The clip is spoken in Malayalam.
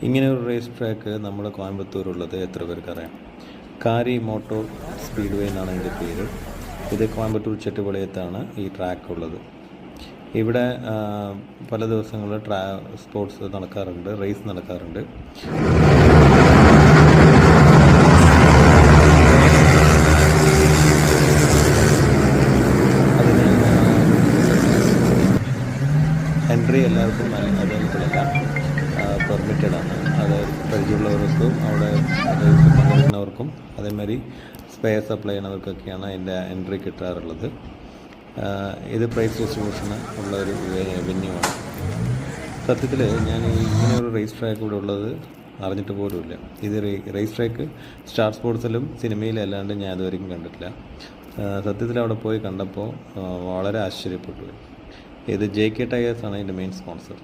ഇങ്ങനെ ഒരു റേസ് ട്രാക്ക് നമ്മുടെ കോയമ്പത്തൂരുള്ളത് എത്ര പേർക്കറിയാം? കാരി മോട്ടോർ സ്പീഡ് വേ എന്നാണ് ഇതിൻ്റെ പേര്. ഇത് കോയമ്പത്തൂർ ചെട്ടുപളയത്താണ് ഈ ട്രാക്ക് ഉള്ളത്. ഇവിടെ പല ദിവസങ്ങളിൽ സ്പോർട്സ് നടക്കാറുണ്ട്, റേസ് നടക്കാറുണ്ട്. അതിന് എൻട്രി എല്ലാവർക്കും അവൈലബിളല്ല, പെർമിറ്റഡ് ആണ്. അത് പരിചയമുള്ളവർക്കും അവിടെ പങ്കെടുക്കുന്നവർക്കും അതേമാതിരി സ്പെയർ സപ്ലൈ ചെയ്യുന്നവർക്കൊക്കെയാണ് അതിൻ്റെ എൻട്രി കിട്ടാറുള്ളത്. ഇത് പ്രൈസ് ഡിസ്ട്രിബ്യൂഷന് ഉള്ള ഒരു വെന്യൂവാണ്. സത്യത്തിൽ ഞാൻ ഇങ്ങനെ ഒരു റേസ് ട്രാക്ക് ഇവിടെ ഉള്ളത് അറിഞ്ഞിട്ട് പോലുമില്ല. ഇത് റേസ് ട്രാക്ക് സ്റ്റാർ സ്പോർട്സിലും സിനിമയിലും അല്ലാണ്ട് ഞാൻ ഇതുവരെയും കണ്ടിട്ടില്ല. സത്യത്തിൽ അവിടെ പോയി കണ്ടപ്പോൾ വളരെ ആശ്ചര്യപ്പെട്ടു. ഇത് JK ടയേഴ്സാണ് ഇതിൻ്റെ മെയിൻ സ്പോൺസർ.